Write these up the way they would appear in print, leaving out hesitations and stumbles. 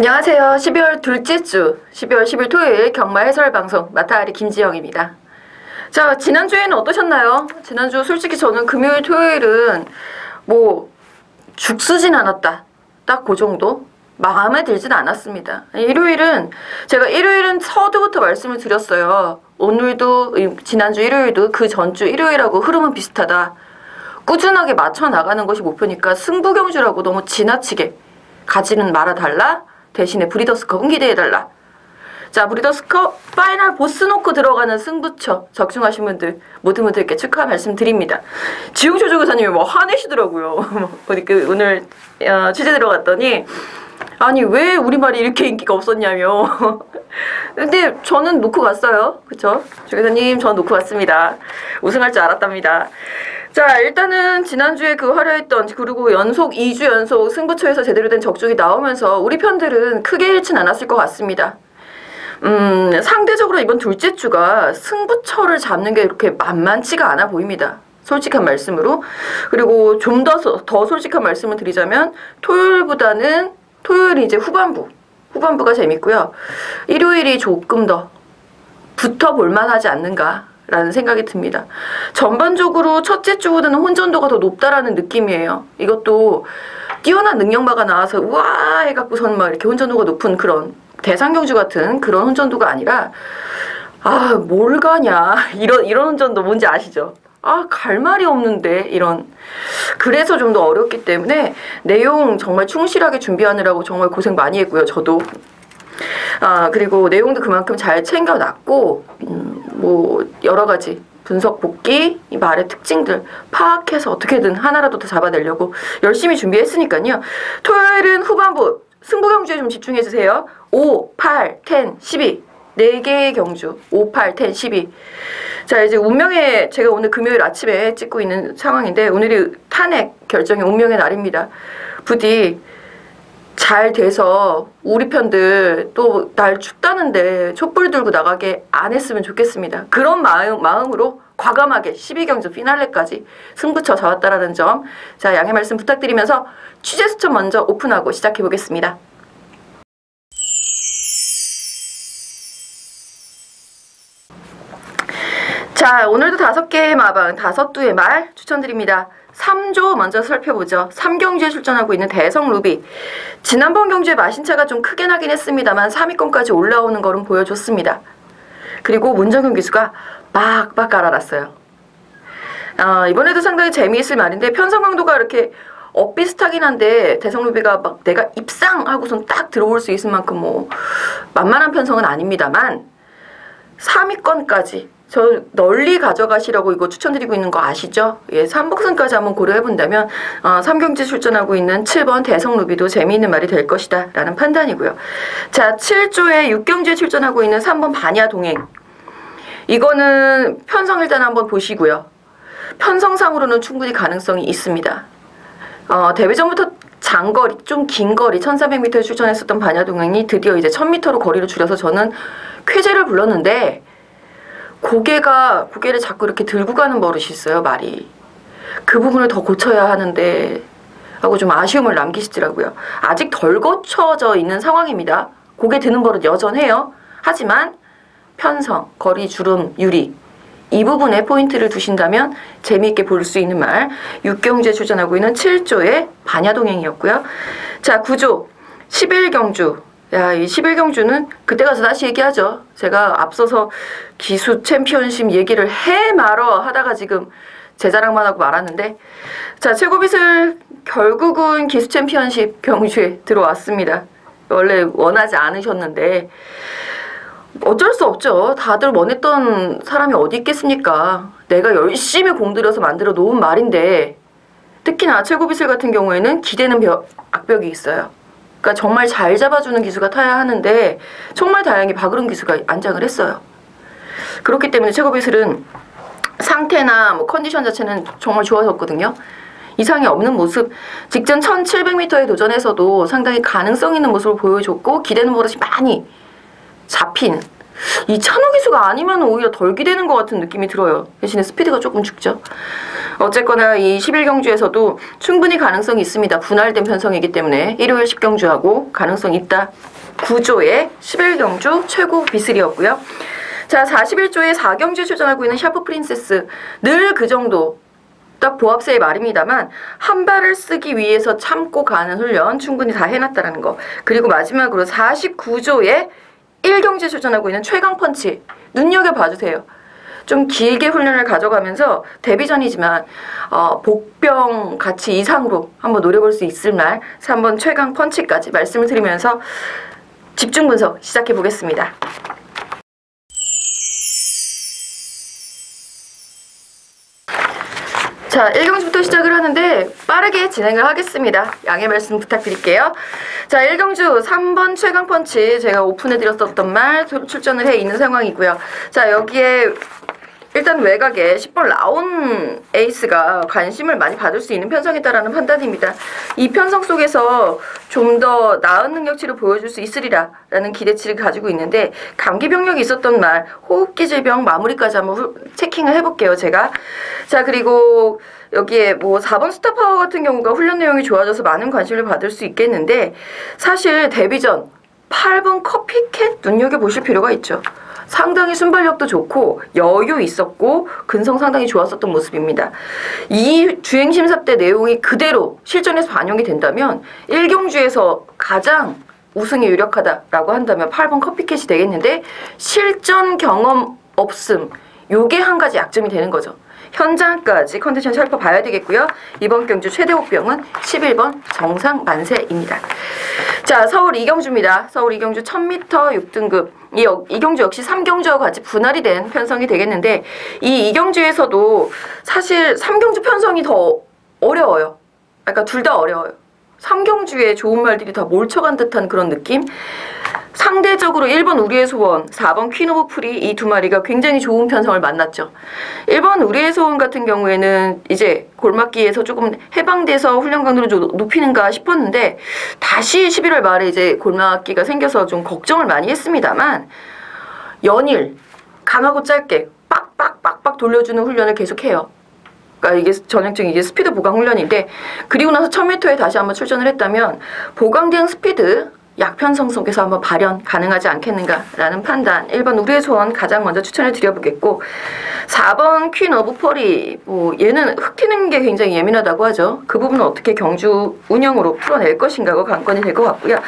안녕하세요. 12월 둘째 주 12월 10일 토요일 경마 해설 방송 마타아리 김지영입니다. 자, 지난주에는 어떠셨나요? 지난주 솔직히 저는 금요일 토요일은 뭐 죽쓰진 않았다, 딱 그 정도, 마음에 들진 않았습니다. 일요일은 제가 일요일은 서두부터 말씀을 드렸어요. 오늘도 지난주 일요일도 그 전주 일요일하고 흐름은 비슷하다, 꾸준하게 맞춰 나가는 것이 목표니까 승부경주라고 너무 지나치게 가지는 말아달라, 대신에 브리더스컵 응기대해달라. 자, 브리더스컵 파이널 보스 놓고 들어가는 승부처 적중하신 분들 모든 분들께 축하 말씀드립니다. 지용조 조교사님이 뭐 화내시더라고요. 오늘 취재 들어갔더니 아니 왜 우리말이 이렇게 인기가 없었냐며. 근데 저는 놓고 갔어요. 그쵸? 조교사님, 전 놓고 갔습니다. 우승할 줄 알았답니다. 자, 일단은 지난주에 그 화려했던, 그리고 연속 2주 연속 승부처에서 제대로 된 적중이 나오면서 우리 편들은 크게 잃진 않았을 것 같습니다. 상대적으로 이번 둘째 주가 승부처를 잡는 게 이렇게 만만치가 않아 보입니다. 솔직한 말씀으로. 그리고 좀 더 솔직한 말씀을 드리자면 토요일이 이제 후반부가 재밌고요. 일요일이 조금 더 붙어볼만 하지 않는가 라는 생각이 듭니다. 전반적으로 첫째 주보다는 혼전도가 더 높다라는 느낌이에요. 이것도 뛰어난 능력마가 나와서 우와 해갖고선 막 이렇게 혼전도가 높은 그런 대상경주 같은 그런 혼전도가 아니라, 아 뭘 가냐 이런 혼전도 뭔지 아시죠? 아 갈 말이 없는데 이런. 그래서 좀 더 어렵기 때문에 내용 정말 충실하게 준비하느라고 정말 고생 많이 했고요, 저도. 그리고 내용도 그만큼 잘 챙겨놨고, 뭐 여러 가지 분석 복귀, 이 말의 특징들 파악해서 어떻게든 하나라도 더 잡아내려고 열심히 준비했으니까요. 토요일은 후반부 승부경주에 좀 집중해주세요. 5, 8, 10, 12 4개의 경주 5, 8, 10, 12. 자, 이제 운명의, 제가 오늘 금요일 아침에 찍고 있는 상황인데 오늘이 탄핵 결정의 운명의 날입니다. 부디 잘 돼서 우리 편들 또 날 춥다는데 촛불 들고 나가게 안 했으면 좋겠습니다. 그런 마음으로 과감하게 12경주 피날레까지 승부처 잡았다라는 점, 자, 양해 말씀 부탁드리면서 취재 수첩 먼저 오픈하고 시작해 보겠습니다. 자, 오늘도 5개의 마방, 5두의 말 추천드립니다. 3조 먼저 살펴보죠. 3경주에 출전하고 있는 대성루비. 지난번 경주에 마신차가 좀 크게 나긴 했습니다만 3위권까지 올라오는 걸음 보여줬습니다. 그리고 문정현 기수가 빡빡 깔아놨어요. 이번에도 상당히 재미있을 말인데, 편성 강도가 이렇게 엇비슷하긴 한데 대성루비가 막 내가 입상하고선 딱 들어올 수 있을 만큼 뭐 만만한 편성은 아닙니다만 3위권까지 저 널리 가져가시라고 이거 추천드리고 있는 거 아시죠? 예, 3복선까지 한번 고려해본다면 3경주에 출전하고 있는 7번 대성루비도 재미있는 말이 될 것이다 라는 판단이고요. 자, 7조에 6경주에 출전하고 있는 3번 반야동행. 이거는 편성 일단 한번 보시고요. 편성상으로는 충분히 가능성이 있습니다. 데뷔전부터 장거리, 좀 긴 거리 1400m에 출전했었던 반야동행이 드디어 이제 1000m로 거리를 줄여서 저는 쾌재를 불렀는데, 고개를 자꾸 이렇게 들고 가는 버릇이 있어요, 말이. 그 부분을 더 고쳐야 하는데 하고 좀 아쉬움을 남기시더라고요. 아직 덜 고쳐져 있는 상황입니다. 고개 드는 버릇 여전해요. 하지만 편성, 거리, 주름, 유리, 이 부분에 포인트를 두신다면 재미있게 볼 수 있는 말, 6경주에 출전하고 있는 7조의 반야동행이었고요. 자, 9조 11경주. 야, 이 11경주는 그때 가서 다시 얘기하죠. 제가 앞서서 기수 챔피언십 얘기를 해 말어 하다가 지금 제 자랑만 하고 말았는데, 자, 최고빗을 결국은 기수 챔피언십 경주에 들어왔습니다. 원래 원하지 않으셨는데 어쩔 수 없죠. 다들 원했던 사람이 어디 있겠습니까? 내가 열심히 공들여서 만들어 놓은 말인데, 특히나 최고빗을 같은 경우에는 기대는 악벽이 있어요. 그러니까 정말 잘 잡아주는 기수가 타야 하는데 정말 다행히 박으름 기수가 안장을 했어요. 그렇기 때문에 최고빗은 상태나 뭐 컨디션 자체는 정말 좋아졌거든요. 이상이 없는 모습, 직전 1700m에 도전에서도 상당히 가능성 있는 모습을 보여줬고 기대는 버릇이 많이 잡힌, 이 찬호 기수가 아니면 오히려 덜 기대는 것 같은 느낌이 들어요. 대신에 스피드가 조금 죽죠. 어쨌거나 이 11경주에서도 충분히 가능성이 있습니다. 분할된 편성이기 때문에 일요일 10경주하고 가능성이 있다. 9조의 11경주 최고 비슬이었고요. 자, 41조의 4경주에 출전하고 있는 샤프 프린세스. 늘 그 정도. 딱 보합세의 말입니다만 한 발을 쓰기 위해서 참고 가는 훈련 충분히 다 해놨다는 거. 그리고 마지막으로 49조의 1경주에 출전하고 있는 최강펀치. 눈여겨봐주세요. 좀 길게 훈련을 가져가면서 데뷔전이지만 복병 가치 이상으로 한번 노려볼 수 있을 날 3번 최강펀치까지 말씀을 드리면서 집중 분석 시작해 보겠습니다. 자, 1경주부터 시작을 하는데 빠르게 진행을 하겠습니다. 양해 말씀 부탁드릴게요. 자, 1경주 3번 최강펀치 제가 오픈해드렸었던 말 출전을 해 있는 상황이고요. 자, 여기에 일단 외곽에 10번 라온 에이스가 관심을 많이 받을 수 있는 편성이다라는 판단입니다. 이 편성 속에서 좀 더 나은 능력치를 보여줄 수 있으리라 라는 기대치를 가지고 있는데 감기병력이 있었던 말 호흡기 질병 마무리까지 한번 체킹을 해볼게요. 제가. 자, 그리고 여기에 뭐 4번 스타파워 같은 경우가 훈련 내용이 좋아져서 많은 관심을 받을 수 있겠는데 사실 데뷔전 8번 커피캣 눈여겨보실 필요가 있죠. 상당히 순발력도 좋고 여유 있었고 근성 상당히 좋았었던 모습입니다. 이 주행심사 때 내용이 그대로 실전에서 반영이 된다면 1경주에서 가장 우승에 유력하다라고 한다면 8번 커피캣이 되겠는데 실전 경험 없음. 요게 한 가지 약점이 되는 거죠. 현장까지 컨디션 살펴봐야 되겠고요. 이번 경주 최대 호병은 11번 정상 만세입니다. 자, 서울 2경주입니다. 서울 2경주 1000m 6등급. 이 2경주 역시 3경주와 같이 분할이 된 편성이 되겠는데 이 2경주에서도 사실 3경주 편성이 더 어려워요. 그러니까 둘 다 어려워요. 3경주에 좋은 말들이 다 몰쳐간 듯한 그런 느낌? 상대적으로 1번 우리의 소원, 4번 퀸 오브 프리 이 두 마리가 굉장히 좋은 편성을 만났죠. 1번 우리의 소원 같은 경우에는 이제 골막기에서 조금 해방돼서 훈련 강도를 좀 높이는가 싶었는데 다시 11월 말에 이제 골막기가 생겨서 좀 걱정을 많이 했습니다만 연일 강하고 짧게 빡빡빡빡 돌려주는 훈련을 계속해요. 그러니까 이게 전형적인 이게 스피드 보강 훈련인데 그리고 나서 1000m에 다시 한번 출전을 했다면 보강된 스피드 약편성 속에서 한번 발현 가능하지 않겠는가라는 판단 1번 우리의 소원 가장 먼저 추천을 드려보겠고 4번 퀸 오브 퍼리 뭐 얘는 흙 튀는 게 굉장히 예민하다고 하죠. 그 부분은 어떻게 경주 운영으로 풀어낼 것인가가 관건이 될 것 같고요.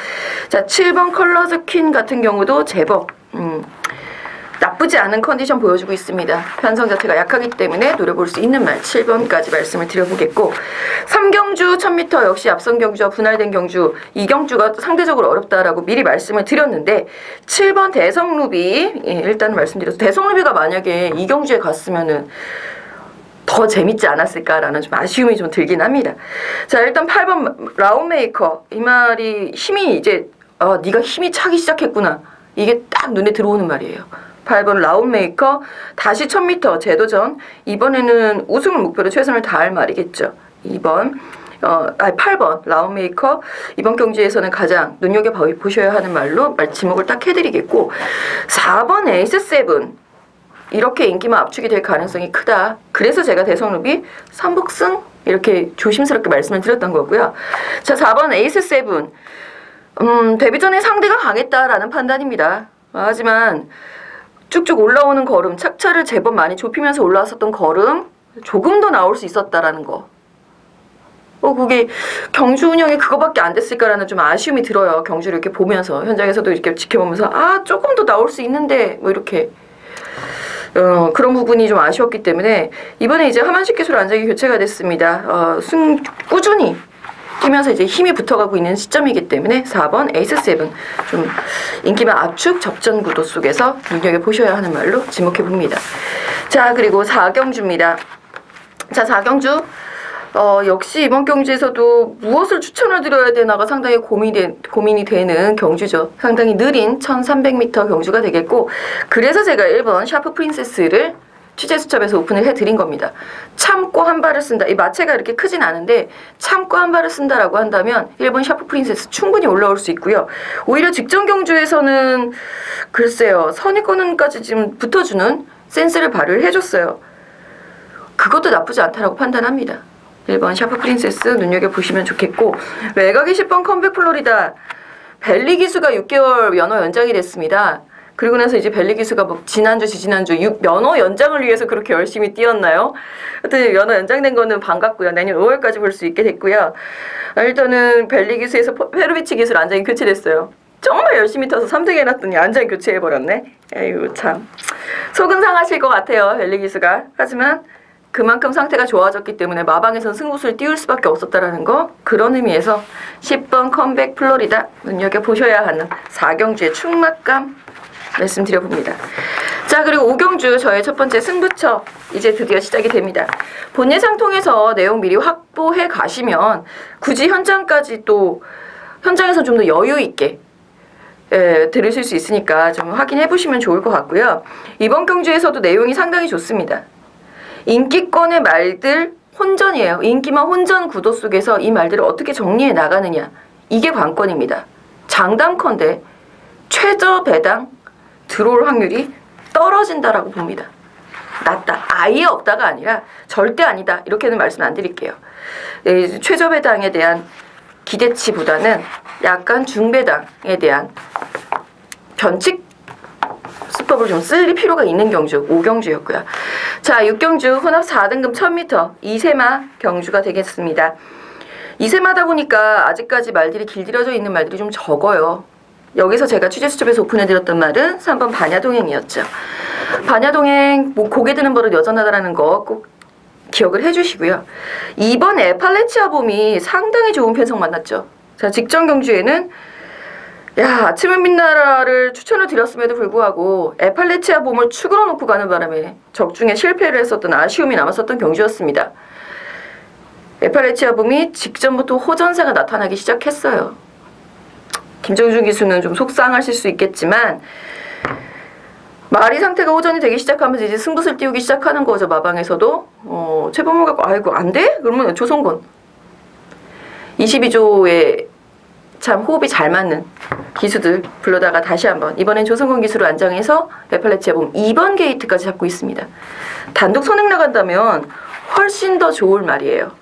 자 7번 컬러즈 퀸 같은 경우도 제법 나쁘지 않은 컨디션 보여주고 있습니다. 편성 자체가 약하기 때문에 노려볼 수 있는 말 7번까지 말씀을 드려보겠고 3경주 1000m 역시 앞선 경주와 분할된 경주 2경주가 상대적으로 어렵다라고 미리 말씀을 드렸는데 7번 대성루비 일단 말씀드려서 대성루비가 만약에 2경주에 갔으면은 더 재밌지 않았을까라는 좀 아쉬움이 좀 들긴 합니다. 자 일단 8번 라운메이커 이 말이 힘이 이제 네가 힘이 차기 시작했구나 이게 딱 눈에 들어오는 말이에요. 8번 라운메이커 다시 1000m 재도전 이번에는 우승을 목표로 최선을 다할 말이겠죠. 8번 라운메이커 이번 경주에서는 가장 눈여겨보셔야 하는 말로 지목을 딱 해드리겠고 4번 에이스7 이렇게 인기만 압축이 될 가능성이 크다. 그래서 제가 대성루비 3복승 이렇게 조심스럽게 말씀을 드렸던 거고요. 자 4번 에이스7 데뷔전에 상대가 강했다라는 판단입니다. 하지만 쭉쭉 올라오는 걸음, 착차를 제법 많이 좁히면서 올라왔었던 걸음 조금 더 나올 수 있었다라는 거. 그게 경주 운영이 그거밖에 안 됐을까라는 좀 아쉬움이 들어요. 경주를 이렇게 보면서 현장에서도 이렇게 지켜보면서 조금 더 나올 수 있는데 뭐 이렇게 그런 부분이 좀 아쉬웠기 때문에 이번에 이제 하만식 기술 안정이 교체가 됐습니다. 꾸준히 뛰면서 이제 힘이 붙어가고 있는 시점이기 때문에 4번 에이스7 좀 인기만 압축 접전 구도 속에서 눈여겨보셔야 하는 말로 지목해봅니다. 자 그리고 4경주입니다. 자 4경주 역시 이번 경주에서도 무엇을 추천을 드려야 되나가 상당히 고민이 되는 경주죠. 상당히 느린 1300m 경주가 되겠고 그래서 제가 1번 샤프 프린세스를 취재 수첩에서 오픈을 해드린 겁니다. 참고 한 발을 쓴다. 이 마체가 이렇게 크진 않은데 참고 한 발을 쓴다라고 한다면 1번 샤프 프린세스 충분히 올라올 수 있고요. 오히려 직전 경주에서는 글쎄요. 선입권까지 지금 붙어주는 센스를 발휘를 해줬어요. 그것도 나쁘지 않다라고 판단합니다. 1번 샤프 프린세스 눈여겨보시면 좋겠고, 외곽이 10번 컴백 플로리다. 벨리 기수가 6개월 면허 연장이 됐습니다. 그리고 나서 이제 벨리 기수가 뭐 지난주 지지난주 면허 연장을 위해서 그렇게 열심히 뛰었나요? 하여튼 면허 연장된 거는 반갑고요. 내년 5월까지 볼 수 있게 됐고요. 일단은 벨리 기수에서 페로비치 기술 안장이 교체됐어요. 정말 열심히 타서 3등 해놨더니 안장 교체해버렸네. 에이구 참 속은 상하실 것 같아요, 벨리 기수가. 하지만 그만큼 상태가 좋아졌기 때문에 마방에선 승부수를 띄울 수밖에 없었다라는 거, 그런 의미에서 10번 컴백 플로리다 눈여겨보셔야 하는 4경주의 충막감 말씀드려봅니다. 자, 그리고 5경주 저의 첫 번째 승부처 이제 드디어 시작이 됩니다. 본 예상 통해서 내용 미리 확보해 가시면 굳이 현장까지 또 현장에서 좀 더 여유 있게 들으실 수 있으니까 좀 확인해 보시면 좋을 것 같고요. 이번 경주에서도 내용이 상당히 좋습니다. 인기권의 말들 혼전이에요. 인기만 혼전 구도 속에서 이 말들을 어떻게 정리해 나가느냐, 이게 관건입니다. 장담컨대 최저 배당 들어올 확률이 떨어진다라고 봅니다. 낮다, 아예 없다가 아니라 절대 아니다, 이렇게는 말씀 안 드릴게요. 네, 최저 배당에 대한 기대치보다는 약간 중배당에 대한 변칙 수법을 좀 쓸 필요가 있는 경주 5경주였고요. 자, 6경주 혼합 4등급 1000m 2세마 경주가 되겠습니다. 2세마다 보니까 아직까지 말들이 길들여져 있는 말들이 좀 적어요. 여기서 제가 취재수첩에서 오픈해드렸던 말은 3번 반야동행이었죠. 반야동행 뭐 고개 드는 버릇 여전하다라는 거 꼭 기억을 해주시고요. 2번 에팔레치아 봄이 상당히 좋은 편성 만났죠. 자, 직전 경주에는 아침은 빛나라를 추천을 드렸음에도 불구하고 에팔레치아 봄을 축으로 놓고 가는 바람에 적중에 실패를 했었던 아쉬움이 남았었던 경주였습니다. 에팔레치아 봄이 직전부터 호전세가 나타나기 시작했어요. 김정준 기수는 좀 속상하실 수 있겠지만 말이 상태가 호전이 되기 시작하면서 이제 승부수를 띄우기 시작하는 거죠. 마방에서도 최범호 갖고 아이고 안 돼? 그러면 조성곤 22조에 참 호흡이 잘 맞는 기수들 불러다가 다시 한번 이번엔 조성곤 기수로 안장해서 에팔레치아 봄 2번 게이트까지 잡고 있습니다. 단독 선행 나간다면 훨씬 더 좋을 말이에요.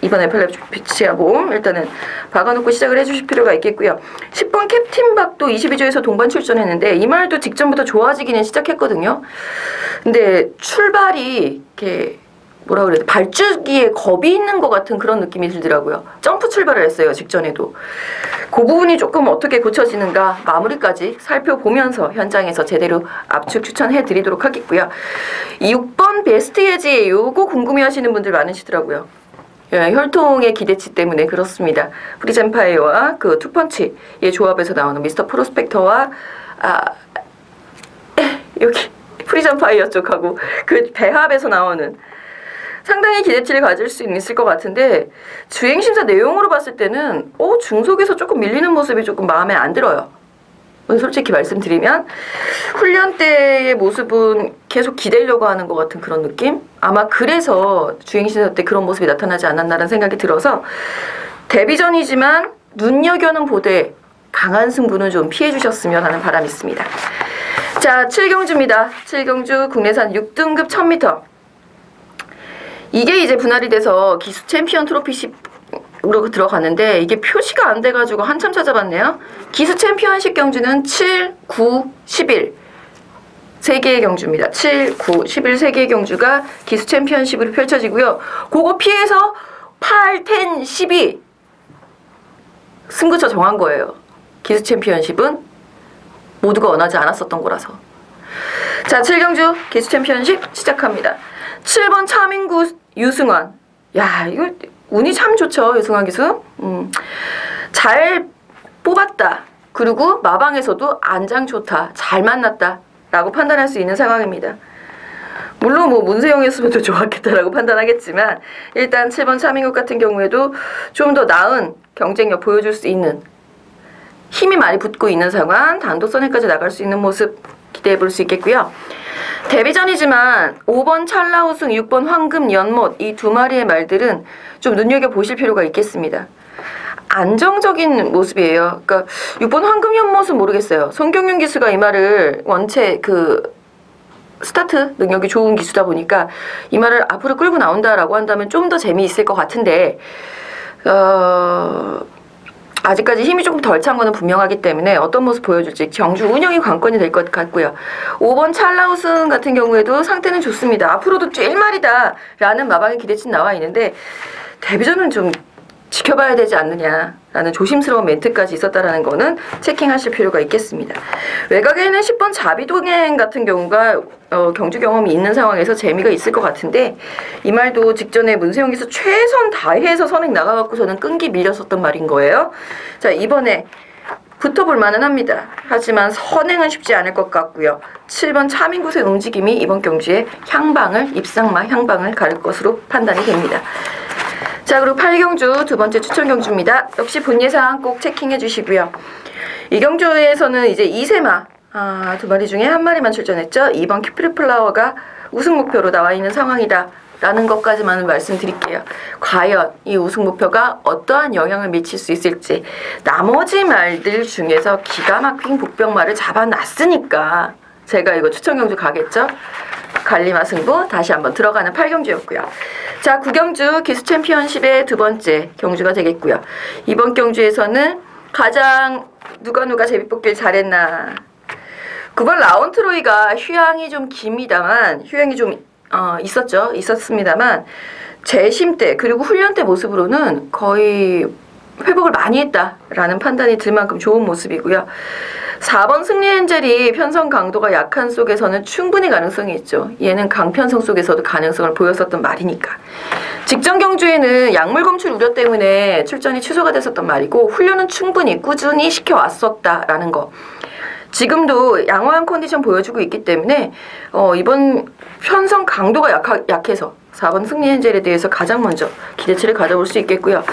이번 에팔레치아 봄 일단은 박아놓고 시작을 해주실 필요가 있겠고요. 10번 캡틴 박도 22조에서 동반 출전했는데 이 말도 직전부터 좋아지기는 시작했거든요. 근데 출발이 이렇게 뭐라 그래야 돼, 발주기에 겁이 있는 것 같은 그런 느낌이 들더라고요. 점프 출발을 했어요, 직전에도. 그 부분이 조금 어떻게 고쳐지는가 마무리까지 살펴보면서 현장에서 제대로 압축 추천해 드리도록 하겠고요. 6번 베스트 예지, 요거 궁금해 하시는 분들 많으시더라고요. 혈통의 기대치 때문에 그렇습니다. 프리젠파이어와 그 투펀치의 조합에서 나오는 미스터 프로스펙터와 여기 프리젠파이어 쪽하고 그 배합에서 나오는 상당히 기대치를 가질 수 있을 것 같은데, 주행심사 내용으로 봤을 때는 중속에서 조금 밀리는 모습이 조금 마음에 안 들어요. 솔직히 말씀드리면 훈련 때의 모습은 계속 기대려고 하는 것 같은 그런 느낌? 아마 그래서 주행심사 때 그런 모습이 나타나지 않았나라는 생각이 들어서 데뷔전이지만 눈여겨는 보되 강한 승부는 좀 피해 주셨으면 하는 바람이 있습니다. 자, 7경주입니다. 7경주 국내산 6등급 1000m. 이게 이제 분할이 돼서 기수 챔피언 트로피십으로 들어갔는데 이게 표시가 안 돼가지고 한참 찾아봤네요. 기수 챔피언십 경주는 7, 9, 11 3개의 경주입니다. 7, 9, 11 3개의 경주가 기수 챔피언십으로 펼쳐지고요. 그거 피해서 8, 10, 12 승부처 정한 거예요. 기수 챔피언십은 모두가 원하지 않았었던 거라서. 자, 7경주 기수 챔피언십 시작합니다. 7번 차민구 유승환. 이거 운이 참 좋죠, 유승환 기수. 잘 뽑았다. 그리고 마방에서도 안장 좋다. 잘 만났다. 라고 판단할 수 있는 상황입니다. 물론 뭐 문세영이었으면 더 좋았겠다라고 판단하겠지만 일단 7번 차민국 같은 경우에도 좀 더 나은 경쟁력 보여줄 수 있는, 힘이 많이 붙고 있는 상황, 단독선행까지 나갈 수 있는 모습 기대해 볼 수 있겠고요. 데뷔전이지만 5번 찰나우승, 6번 황금 연못 이 두 마리의 말들은 좀 눈여겨보실 필요가 있겠습니다. 안정적인 모습이에요. 그러니까 6번 황금 연못은 모르겠어요. 송경윤 기수가 이 말을 원체 스타트 능력이 좋은 기수다 보니까 이 말을 앞으로 끌고 나온다라고 한다면 좀 더 재미있을 것 같은데 아직까지 힘이 조금 덜 찬 거는 분명하기 때문에 어떤 모습 보여줄지 경주 운영이 관건이 될 것 같고요. 5번 찰나우슨 같은 경우에도 상태는 좋습니다. 앞으로도 뛸 말이다 라는 마방의 기대치 나와 있는데 데뷔전은 좀 지켜봐야 되지 않느냐라는 조심스러운 멘트까지 있었다라는 거는 체킹하실 필요가 있겠습니다. 외곽에는 10번 자비동행 같은 경우가 경주 경험이 있는 상황에서 재미가 있을 것 같은데 이 말도 직전에 문세영 기수 최선 다해서 선행 나가갖고서는 끈기 밀렸었던 말인 거예요. 자, 이번에 붙어볼 만은 합니다. 하지만 선행은 쉽지 않을 것 같고요. 7번 차민굿의 움직임이 이번 경주에 입상마 향방을 가를 것으로 판단이 됩니다. 자, 그리고 8경주 두 번째 추천 경주입니다. 역시 본 예상 꼭 체킹해 주시고요. 이 경주에서는 이제 2세마 두 마리 중에 한 마리만 출전했죠. 2번 큐프리플라워가 우승 목표로 나와 있는 상황이다 라는 것까지만 말씀드릴게요. 과연 이 우승 목표가 어떠한 영향을 미칠 수 있을지, 나머지 말들 중에서 기가 막힌 복병말을 잡아놨으니까 제가 이거 추천 경주 가겠죠. 갈리마 승부 다시 한번 들어가는 8경주였고요. 자, 9경주 기수 챔피언십의 두 번째 경주가 되겠고요. 이번 경주에서는 가장 누가 제비뽑기를 잘했나. 9번 라운트로이가 휴양이 좀 깁니다만, 휴양이 좀 있었습니다만 재심 때 그리고 훈련 때 모습으로는 거의 회복을 많이 했다라는 판단이 들 만큼 좋은 모습이고요. 4번 승리엔젤이 편성 강도가 약한 속에서는 충분히 가능성이 있죠. 얘는 강편성 속에서도 가능성을 보였었던 말이니까. 직전 경주에는 약물 검출 우려 때문에 출전이 취소가 됐었던 말이고 훈련은 충분히 꾸준히 시켜왔었다라는 거. 지금도 양호한 컨디션 보여주고 있기 때문에 이번 편성 강도가 약해서 4번 승리엔젤에 대해서 가장 먼저 기대치를 가져볼 수 있겠고요.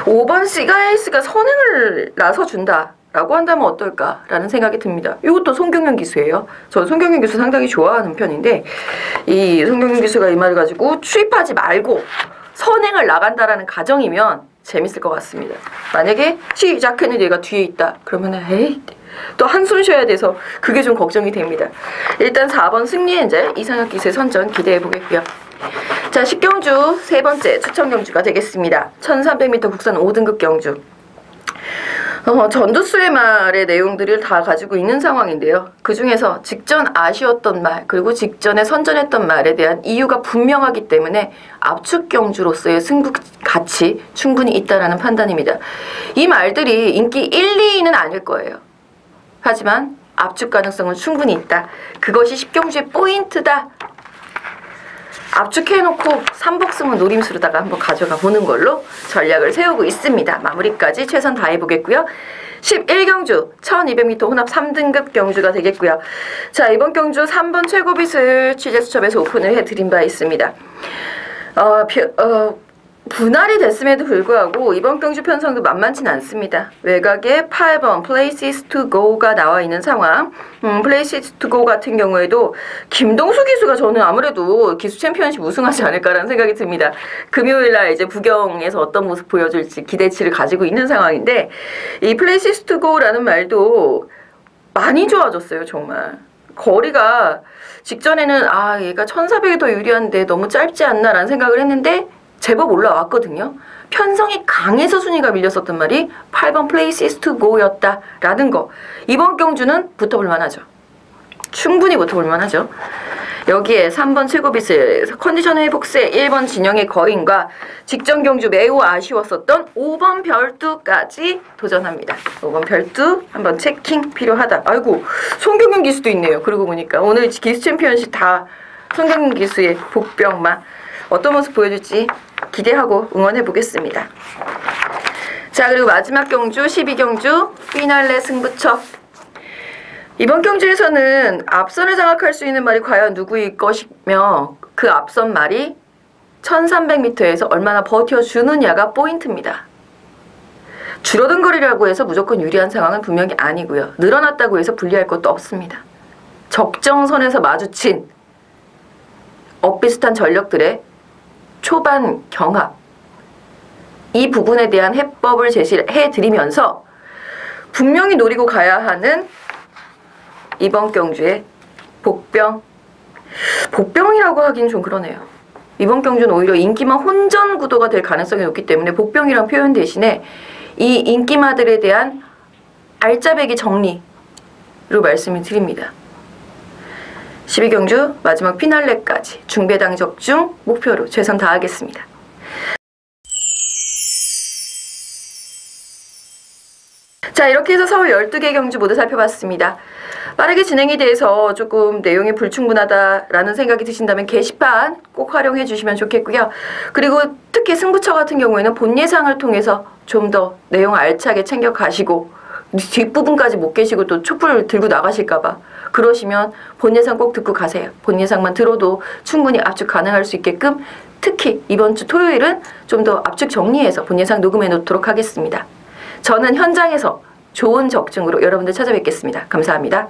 5번 시가에이스가 선행을 나서준다 라고 한다면 어떨까라는 생각이 듭니다. 이것도 송경영 기수예요. 저 송경영 기수 상당히 좋아하는 편인데 이 송경영 기수가 이 말을 가지고 출입하지 말고 선행을 나간다라는 가정이면 재밌을 것 같습니다. 만약에 시작했는데 얘가 뒤에 있다 그러면은 에이 또 한숨 쉬어야 돼서 그게 좀 걱정이 됩니다. 일단 4번 승리엔젤 이상혁 기수의 선전 기대해 보겠고요. 자, 10경주 세 번째 추천 경주가 되겠습니다. 1300m 국산 5등급 경주. 전두수의 말의 내용들을 다 가지고 있는 상황인데요. 그 중에서 직전 아쉬웠던 말 그리고 직전에 선전했던 말에 대한 이유가 분명하기 때문에 압축 경주로서의 승부 가치 충분히 있다라는 판단입니다. 이 말들이 인기 1, 2위는 아닐 거예요. 하지만 압축 가능성은 충분히 있다. 그것이 10경주의 포인트다. 압축해놓고 삼복승은 노림수로다가 한번 가져가 보는 걸로 전략을 세우고 있습니다. 마무리까지 최선 다해보겠고요. 11경주 1200m 혼합 3등급 경주가 되겠고요. 자, 이번 경주 3번 최고빗을 취재수첩에서 오픈을 해드린 바 있습니다. 분할이 됐음에도 불구하고 이번 경주 편성도 만만치 않습니다. 외곽에 8번 Places to Go가 나와 있는 상황. Places to Go 같은 경우에도 김동수 기수가 저는 아무래도 기수 챔피언십 우승하지 않을까라는 생각이 듭니다. 금요일날 이제 부경에서 어떤 모습 보여줄지 기대치를 가지고 있는 상황인데 이 Places to Go라는 말도 많이 좋아졌어요. 정말. 거리가 직전에는 얘가 1400이 더 유리한데 너무 짧지 않나 라는 생각을 했는데 제법 올라왔거든요. 편성이 강해서 순위가 밀렸었던 말이 8번 Places to Go였다라는 거. 이번 경주는 붙어볼 만하죠. 충분히 붙어볼 만하죠. 여기에 3번 최고빗을 컨디션 회복세 1번 진영의 거인과 직전 경주 매우 아쉬웠었던 5번 별두까지 도전합니다. 5번 별두 한번 체킹 필요하다. 아이고 송경영 기수도 있네요. 그러고 보니까 오늘 기수 챔피언십 다 송경영 기수의 복병마 어떤 모습 보여줄지 기대하고 응원해 보겠습니다. 자, 그리고 마지막 경주 12경주 피날레 승부처. 이번 경주에서는 앞선을 장악할 수 있는 말이 과연 누구일 것이며 그 앞선 말이 1300m에서 얼마나 버텨주느냐가 포인트입니다. 줄어든 거리라고 해서 무조건 유리한 상황은 분명히 아니고요. 늘어났다고 해서 불리할 것도 없습니다. 적정선에서 마주친 엇비슷한 전력들의 초반 경합, 이 부분에 대한 해법을 제시를 해드리면서 분명히 노리고 가야 하는 이번 경주의 복병, 복병이라고 하긴 좀 그러네요. 이번 경주는 오히려 인기마 혼전 구도가 될 가능성이 높기 때문에 복병이란 표현 대신에 이 인기마들에 대한 알짜배기 정리로 말씀을 드립니다. 12경주 마지막 피날레까지 중배당 적중 목표로 최선 다하겠습니다. 자, 이렇게 해서 서울 12개 경주 모두 살펴봤습니다. 빠르게 진행이 돼서 조금 내용이 불충분하다라는 생각이 드신다면 게시판 꼭 활용해 주시면 좋겠고요. 그리고 특히 승부처 같은 경우에는 본 예상을 통해서 좀 더 내용 알차게 챙겨 가시고 뒷부분까지 못 계시고 또 촛불 들고 나가실까봐 그러시면 본 예상 꼭 듣고 가세요. 본 예상만 들어도 충분히 압축 가능할 수 있게끔 특히 이번 주 토요일은 좀 더 압축 정리해서 본 예상 녹음해 놓도록 하겠습니다. 저는 현장에서 좋은 적중으로 여러분들 찾아뵙겠습니다. 감사합니다.